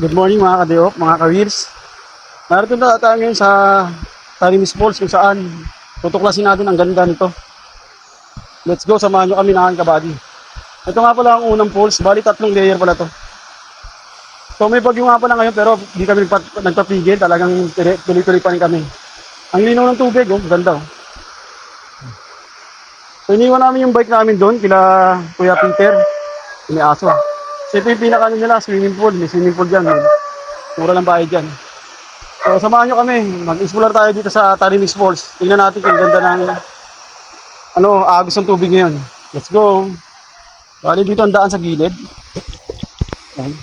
Good morning mga ka-Deop, mga ka-Wheels. Narito na tayo ngayon sa Tarimis Falls kung saan tutuklasin natin ang ganda nito. Let's go, samahan nyo kami ng kabady. Ito nga pala ang unang falls, bali 3 layer pala to. So may bagyo nga pala ngayon pero di kami nagpapigil, talagang tuloy-tuloy pa rin kami. Ang linaw ng tubig, oh, ganda oh. So iniwan namin yung bike namin doon, kila Kuya Peter, may aso. So ito yung pinaka nila, swimming pool, may swimming pool dyan. Mura lang bayad dyan. So, samahan nyo kami. Mag-explore tayo dito sa Tarimis Falls. Tingnan natin kung ganda ng agos ng tubig ngayon. Let's go. Bali dito ang daan sa gilid. Ayan.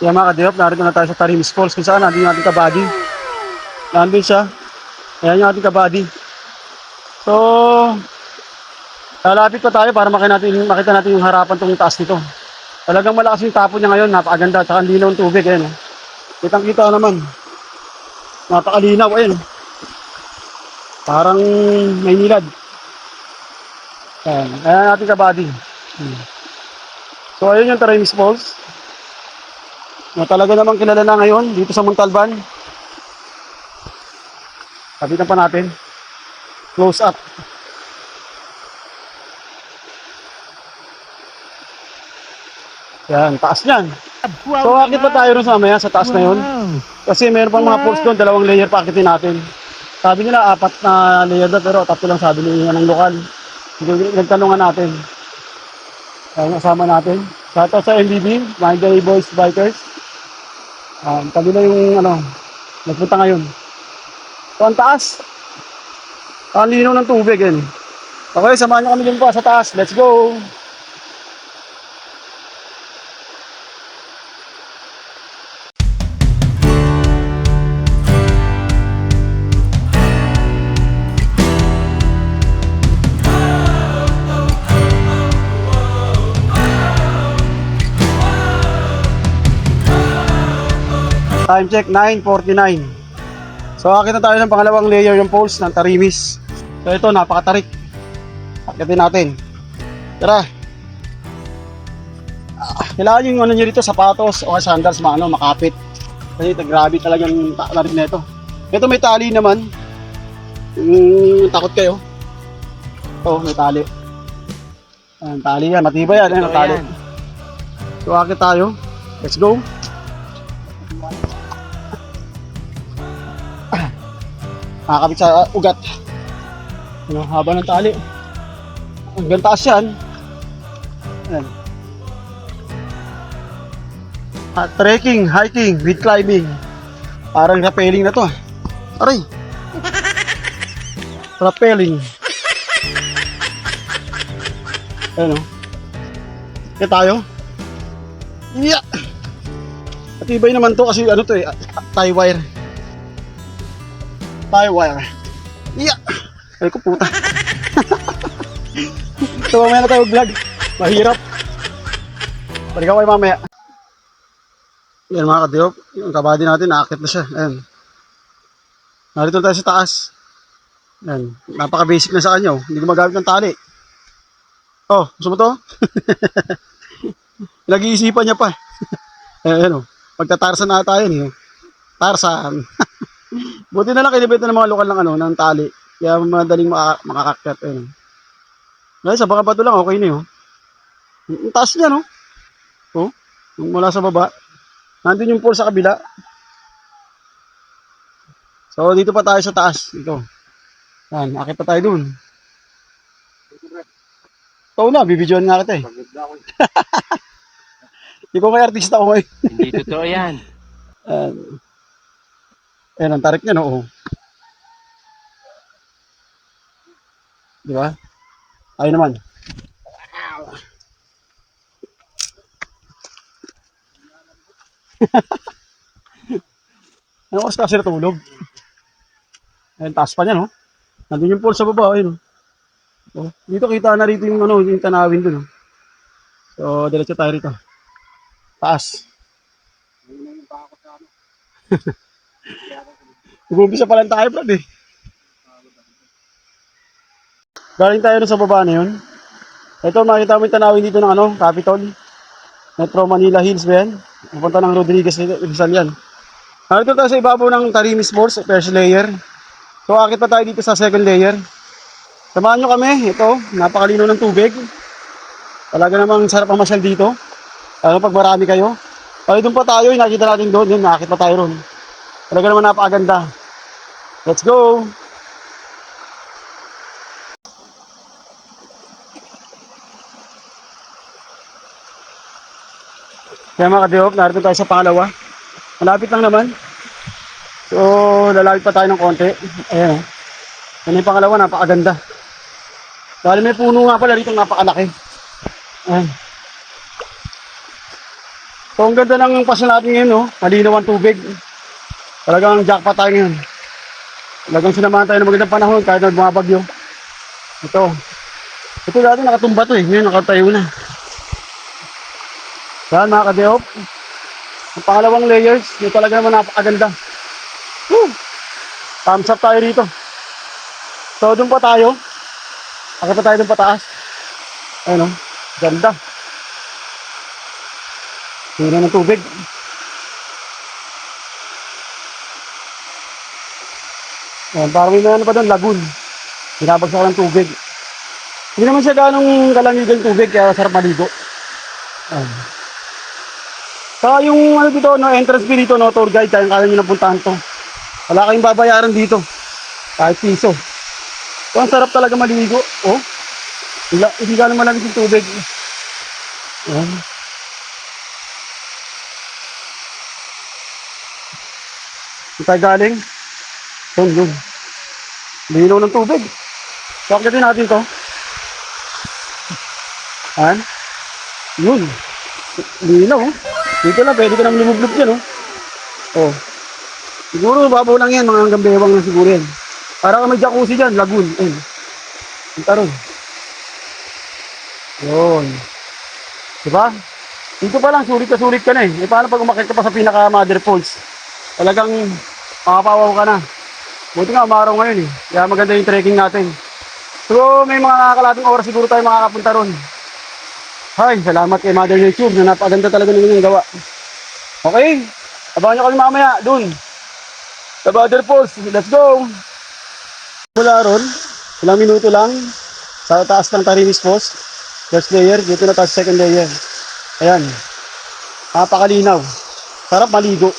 Yan mga ka-Deop, narito na tayo sa Tarimis Falls kung saan nandun yung ating kabady. Nandun siya. Ayan yung ating kabady. So, lalapit pa tayo para makita natin yung harapan tong taas nito. Talagang malakas yung tapo niya ngayon, napakaganda, tsaka ang linaw ng tubig, ayan. Kitang-kita naman. Napakalinaw, ayan. Parang may nilad. Ayan natin kabady. So, ayun yung Tarimis Falls. Na talaga namang kilala na ngayon dito sa Montalban. Kapitan pa natin. Close up. Yan, taas niyan. So, akit pa tayo rin sa mamaya sa taas na yun. Kasi meron pang mga falls doon, 2 layer pa akitin natin. Sabi nila 4 na layer na pero 3 lang sabi nila ng lokal. Nagtanungan natin. Ayan, kasama natin. Shoutout sa MBB, My Day Boys Bikers. Kami na yung nagpunta ngayon. So, ang taas. Ang linaw ng tubig yan. Okay, samahan nyo kami din pa sa taas. Let's go! Time check 9:49. So akit na tayo ng pangalawang layer yung poles ng Tarimis. So ito napakatarik. Akitin natin. Tara. Kailangan yung nyo dito sapatos o sandals makapit. Kasi grabe talagang tarik na ito. Ito may tali naman. Takot kayo. Ito may tali. Ayan, tali yan. Matibay yan. Ayan, tali. So akit tayo. Let's go. Nakakabit sa ugat. Haba ng tali. Hanggang taas yan. Ayan. Trekking, hiking, with climbing. Parang rappelling na to. Aray! Rappelling. Ayan o. Kaya tayo. Yeah! Matibay naman to kasi tie wire. Tie wire. Yeah! Ay ko puta. So mamaya na tayo vlog. Mahirap. Balik ako kayo mamaya. Yan mga ka-Deop. Yung kabady natin, naakit na siya. Ayan. Narito tayo sa taas. Ayan. Napaka-basic na sa kanya. Hindi ko magamit ng tali. Oh, gusto mo to? Nag-iisipan niya pa. Ayan o. Magtatarsan na tayo niyo. Tarsan. Buti na lang kinibenta ng mga lokal ng tali. Kaya madaling makakakyat. Guys, sa baka bato lang, okay na yun. Ang taas niya, no? Oh, mula sa baba. Nandun yung pool sa kabila. So, dito pa tayo sa taas. Ito. Yan, akit pa tayo dun. Ito na, bibidyoan nga kita eh. Hindi ko kay artista ko ngayon. Hindi totoo yan. Ayan, ang tarik niya, no? Oh. Di ba? Ayun naman. Ano oras kasi natulog? Ayun, taas pa niya, no? Nandun yung pool sa baba, ayun. Oh, dito kita na rito yung yung tanawin dun, no? So, diretso tayo rito. Taas. Mag-umpisa pa lang tayo, Brad, eh. Galing tayo rin sa baba na yun. Ito, makita mo yung tanawin dito ng Capitol. Metro Manila Hills ba yan? Pupunta ng Rodriguez Rizal yan. Narito tayo sa ibabaw ng Tarimis Falls, first layer. So, akit pa tayo dito sa second layer. Samahan nyo kami. Ito, napakalino ng tubig. Talaga namang sarap ang masyal dito. Lalo pag marami kayo. Ay, doon pa tayo. Nakita natin doon. Yun, nakakit pa tayo ron. Talaga naman napakaganda. Let's go! Kaya mga ka-Diop, narito tayo sa pangalawa. Malapit lang naman. So, lalapit pa tayo ng konti. Ayan. Yan yung pangalawa, napakaganda. Dahil may puno nga pala rito, napakalaki. Ayan. So, ang ganda ng pasya natin ngayon, no? Malinaw ang tubig. Talagang jackpot tayo ngayon. Talagang sinamahan tayo ng magandang panahon kahit na bumabagyo. Ito. Ito dati nakatumba to eh. Ngayon nakatayo na. Yan mga ka-Diop. Ang pangalawang layers, yung talaga naman napakaganda. Woo! Thumbs up tayo rito. So doon pa tayo. Akit pa tayo doon pataas. Ayun o. Ganda. Hira ng tubig. Ayan, parang may ano pa doon, lagoon. Binabagsak ng tubig. Hindi naman siya ganong kalamigan tubig, kaya sarap maligo. Ayan. Saka yung dito, no, entrance fee dito, no, tour guide, kaya nyo napuntahan to. Wala kayong babayaran dito. Kahit piso. So, ang sarap talaga maligo. Oh. Hindi ganong malamig yung tubig. Ayan. Saan tayo galing? Yun. Linaw ng tubig. So, akitin natin to. Ayan. Yun. Linaw. Dito lang, pwede ka nang lumublog yan, oh. Oh. Siguro, babaw lang yan, mga hanggang bewang lang siguro yan. Para ka may jacuzzi dyan, lagoon. Ayun. Punta ron. Yun. Diba? Dito pa lang, sulit ka na eh. E paano pag umakit ka pa sa pinaka-mother falls? Talagang makapawaw ka na. Buti nga, umaraw ngayon eh. Kaya maganda yung trekking natin. So, may mga kalating oras siguro tayo makakapunta ron. Hay, salamat kay Mother Nature na napaganda talaga ng gawa. Okay, abangan nyo kami mamaya dun sa Mother Falls. Let's go! Mula ron, ilang minuto lang sa taas ng Tarimis Falls. First layer, dito na tayo sa second layer. Ayan, napakalinaw. Sarap maligo.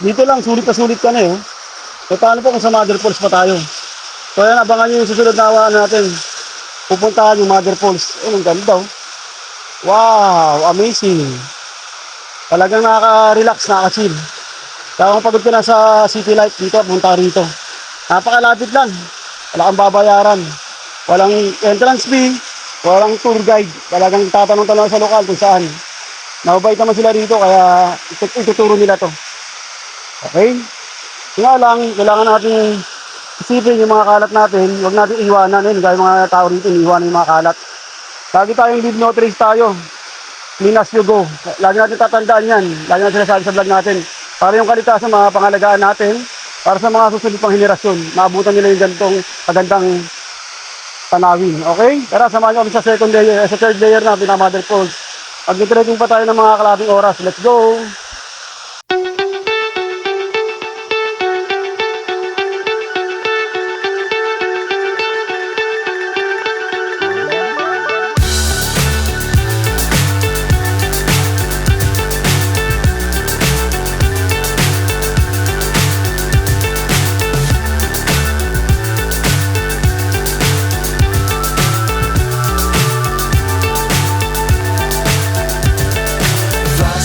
Dito lang, sulit ka na eh. So, paano po kung sa Mother Falls pa tayo? So, ayan, abangan nyo yung susunod na awaan natin. Pupuntahan yung Mother Falls. Ang ganda oh. Wow, amazing. Talagang nakaka-relax, nakaka-chill. Kaya kung pagod ka na sa city life dito, punta rito. Napakalapit lang. Wala kang babayaran. Walang entrance fee, walang tour guide. Talagang tatanong-tanong sa lokal kung saan. Mababait naman sila rito, kaya ituturo nila to. Okay? Nga lang, kailangan natin isipin yung mga kalat natin. Huwag natin iwanan yun. Gaya mga tao rito, iwanan yung mga kalat. Lagi tayong leave no trace tayo. Clean as you go. Lagi natin tatandaan yan. Lagi natin sinasabi sa vlog natin. Para yung kalikasan, mga pangalagaan natin. Para sa mga susunod pang henerasyon. Maabutan nila yung ganitong kagandang tanawin. Okay? Tara, samahan nyo kami sa second layer, sa third layer na Mother Falls. Mag-trekking pa tayo ng mga kalating oras. Let's go!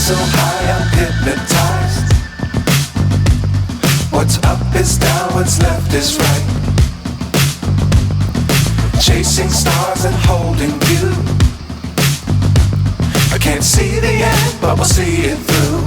So high I'm hypnotized. What's up is down, what's left is right. Chasing stars and holding you. I can't see the end, but we'll see it through.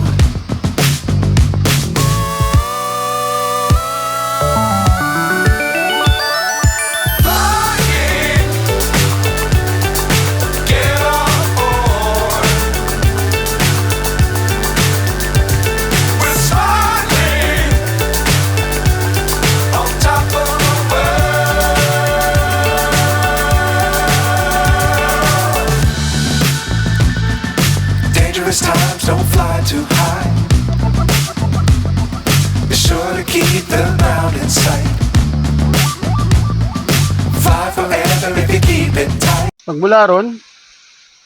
Dangerous times, don't fly too high. Be sure to keep the ground in sight. Fly forever if you keep it tight. Pag mula ron,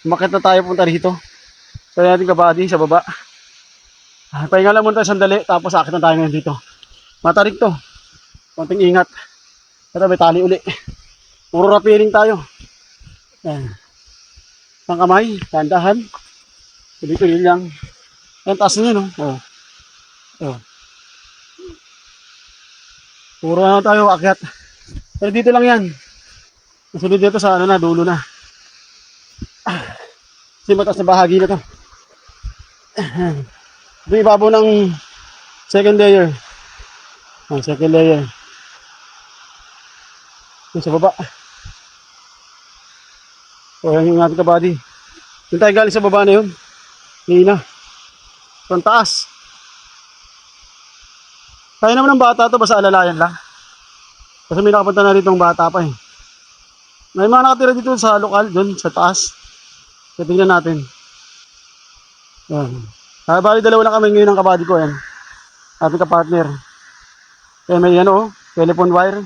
umakyat na tayo punta rito. So natin kabady sa baba. Pahinga lang muna tayo sandali, tapos akit na tayo ngayon dito. Matarik to. Konting ingat. Pero may tali uli. Puro rappelling tayo. Yan. Ang kamay, tandahan. Tuloy-tuloy lang. Yan, taas niya, no? Oh. Oh. Puro na tayo akyat. Pero dito lang yan. Nasunod dito sa ano na, dulo na. Kasi mataas na bahagi na to. Ito yung ibabaw ng second layer. Ang second layer. Yung sa baba. So yan yung ating kabady. Yung tayo galing sa baba na yun. Hina. So ang taas. Kaya naman ng bata to, basta alalayan lang. Kasi may nakapunta na rito ng bata pa eh. May mga nakatira dito sa lokal, doon sa taas. So tingnan natin. Yan. Bali dalawa lang kami ngayon ng kabady ko yan. Ating kapartner. Kaya may ano, telephone wire.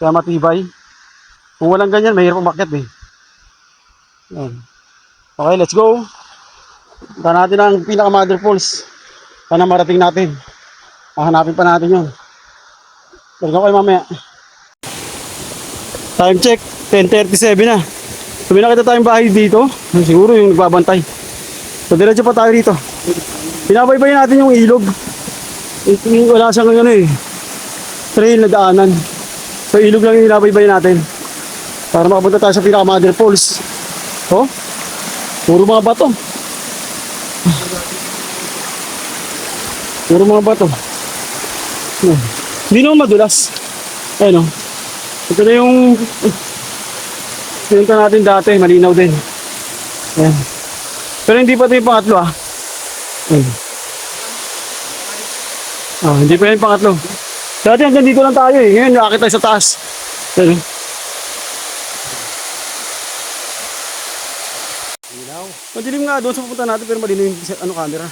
Kaya matibay. Kung walang ganyan, mahirap umakyat eh. Yan. Okay, let's go. Punta natin ang pinaka mother falls. Sana marating natin. Hahanapin pa natin yun. Talaga kayo mamaya. Time check, 10:37 na. So may nakita tayong bahay dito. Siguro yung nagbabantay. So diretso pa tayo dito. Pinabaybayin natin yung ilog. Wala siyang ano eh, trail na daanan. So ilog lang yung pinabaybayin natin. Para makapunta tayo sa pinaka mother falls. Oh, puro mga bato. Puro mga bato. Hindi naman madulas. Ayun o. Ito na yung pinunta natin dati. Malinaw din. Ayan. Pero hindi pa ito yung pangatlo ah. Ayan. Ah, hindi pa yung pangatlo. Dati hanggang dito lang tayo eh. Ngayon nakakita tayo sa taas. Ayan. Madilim nga doon sa pupunta natin pero madilim yung ano, camera.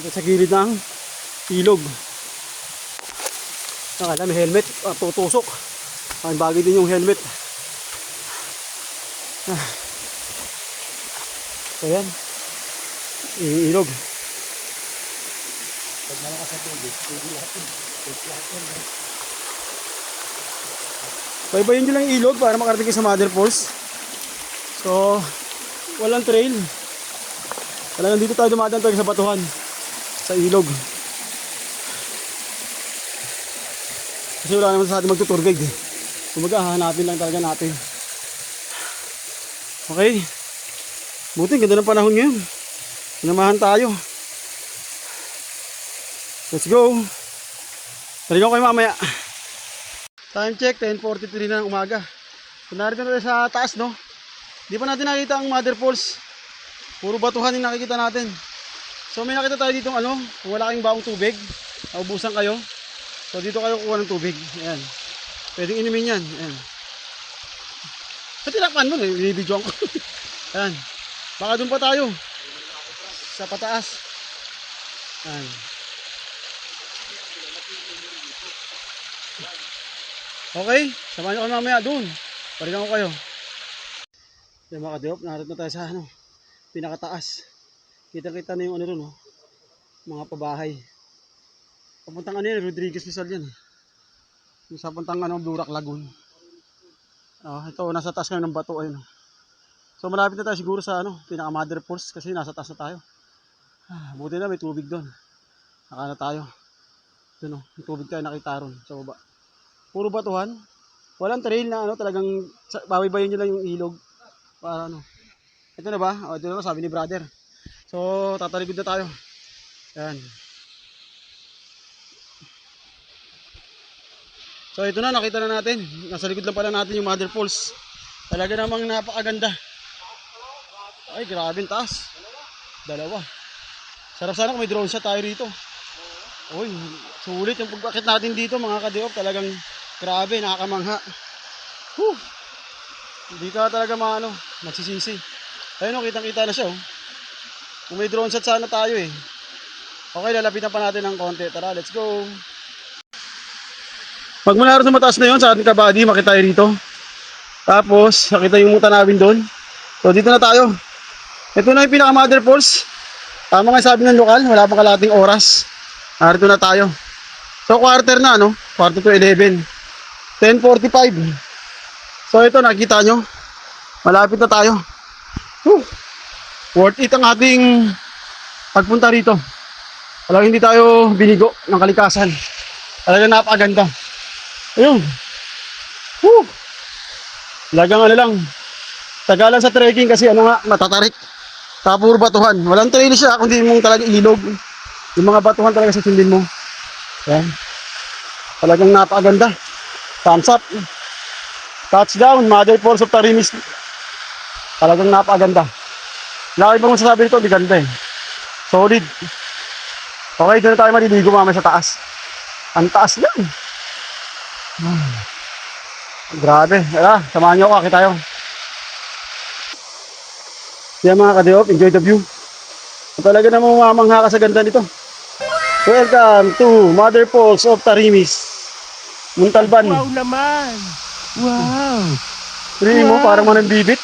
Ito sa gilid ng ilog. Nakala may helmet, tutusok. Ang bagay din yung helmet. Ayan. Yung ilog. Pag malakas sa tubig, baybayin nyo lang yung ilog para makarating kayo sa mother falls. So, walang trail. Talagang dito tayo dumadaan tayo sa batuhan. Sa ilog. Kasi wala naman sa atin magtutour guide eh. Kumbaga, hahanapin lang talaga natin. Okay. Buti, ganda ng panahon ngayon. Sinamahan tayo. Let's go. Taligaw kayo mamaya. Time check, 10:43 na ng umaga. So, narito na tayo sa taas, no? Di pa natin nakita ang mother falls. Puro batuhan yung nakikita natin. So may nakita tayo dito ano, kung wala kayong baong tubig, naubusan kayo. So dito kayo kukuha ng tubig. Ayan. Pwedeng inumin yan. Ayan. Sa tinakpan mo, binibidyoan ko. Ayan. Baka doon pa tayo. Sa pataas. Ayan. Okay, samahan nyo kami mamaya doon. Parigan ko kayo. Ayan mga kadiop, narito na tayo sa ano, pinakataas. Kita-kita na yung ano ron, oh. Mga pabahay. Papuntang ano yan, Rodriguez Rizal yan. Yung sa puntang ano, Blurak Lagoon. Ito, nasa taas kayo ng bato. Ayun. So malapit na tayo siguro sa ano, pinaka mother falls kasi nasa taas na tayo. Buti na may tubig doon. Naka na tayo. Ito no, may tubig tayo nakita ron sa baba. Puro batuhan. Walang trail na ano, talagang babaybayin nyo lang yung ilog. Para ano. Ito na ba? O, ito na ba, sabi ni brother. So, tatalikod na tayo. Yan. So, ito na, nakita na natin. Nasa likod lang pala natin yung mother falls. Talaga namang napakaganda. Ay, grabe ang taas. Dalawa. Sarap sana kung may drone shot tayo rito. Uy, sulit yung pagpakit natin dito mga ka-diop. Talagang grabe, nakakamangha. Whew. Hindi ka talaga maano, magsisisi. Ayun o, kitang-kita na siya oh. Kung may drone shot sana tayo eh. Okay, lalapitan pa natin ng konti. Tara, let's go. Pag mula rin sa mataas na yun, sa ating kabady, makita tayo rito. Tapos, nakita yung muta namin doon. So, dito na tayo. Ito na yung pinaka-mother falls. Tama nga sabi ng lokal, wala pang kalating oras. Narito na tayo. So, quarter na, no? Quarter to 11. 10:45. So, ito, nakita nyo. Malapit na tayo. Whew. Worth it ang ating pagpunta rito. Talagang hindi tayo binigo ng kalikasan. Talagang napakaganda. Ayun. Whew. Talagang ano lang. Tagalan sa trekking kasi ano nga, matatarik. Tapos batuhan. Walang trail siya kundi mong talagang ilog. Yung mga batuhan talaga sa sundin mo. Ayan. Talagang napakaganda. Thumbs up. Touchdown, Mother Falls of Tarimis. Talagang napakaganda. Laki bang masasabi nito, di ganda eh. Solid. Okay, doon na tayo maliligo mamaya sa taas. Ang taas yan. Grabe. Tara, samahan niyo ako, akit tayo. Yan mga ka-diop, enjoy the view. Talaga namang mamangha ka sa ganda nito. Welcome to Mother Falls of Tarimis. Muntalban. Wow naman! Wow! Tingnan mo, parang manambibit.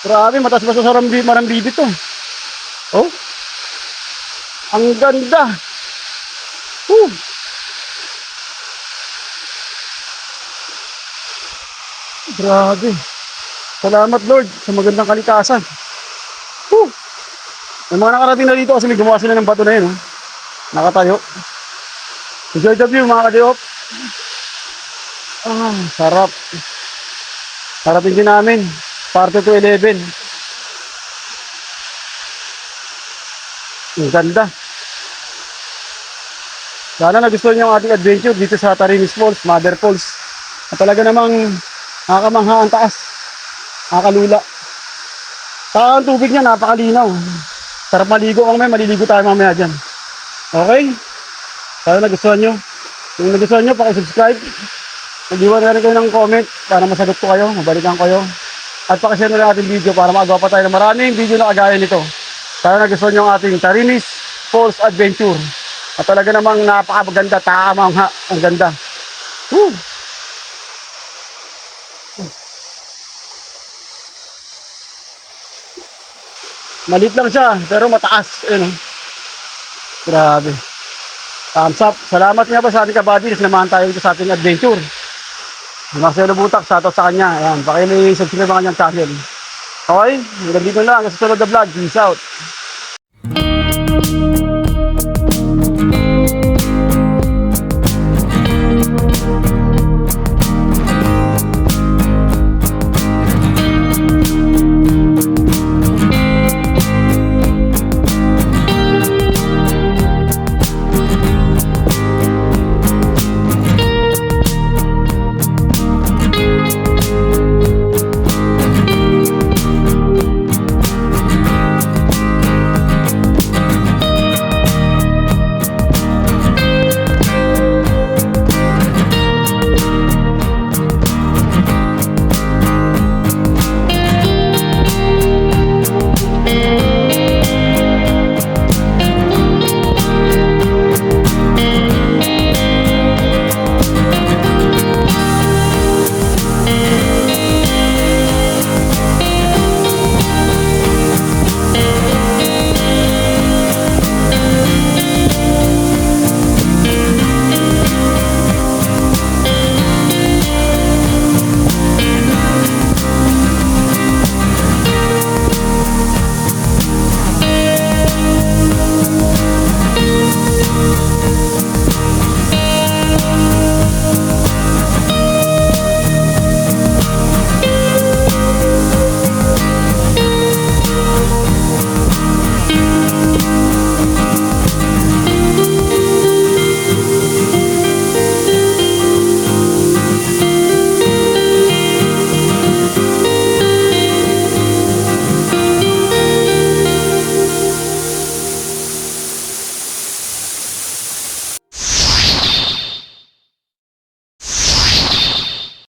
Grabe, matas-matas sa marambibit to. Oh. Ang ganda. Grabe. Salamat Lord sa magandang kalikasan. May mga nakarating na dito kasi may gumawa sila ng bato na yun. Oh. Nakatayo. Enjoy the view mga ka-diop. Sarap. Harapin din namin. Parte to 11. Ang ganda. Sana nagustuhan niyo ang ating adventure dito sa Tarimis Falls, Mother Falls. At talaga namang nakakamangha ang taas. Nakakalula. Saka ang tubig niya napakalinaw. Sarap maligo kung maliligo tayo mamaya dyan. Okay? Sana nagustuhan nyo. Kung nagustuhan nyo, pakisubscribe. Mag-iwan na rin kayo ng comment para masagot ko kayo, mabalikan kayo. At pakishare na rin ating video para magawa pa tayo ng maraming video na kagaya nito. Sana nagustuhan nyo ang ating Tarimis Falls Adventure. At talaga namang napakaganda, tamang ha, ang ganda. Woo! Maliit lang siya, pero mataas. Ayun, oh. Grabe. Thumbs up. Salamat nga ba sa ating kabady na sinamahan tayo dito sa ating adventure. Marcelo Butak, shoutout sa kanya. Ayan, pakili-subscribe ang kanyang channel. Okay, hanggang dito lang. Sa susunod na vlog. Peace out.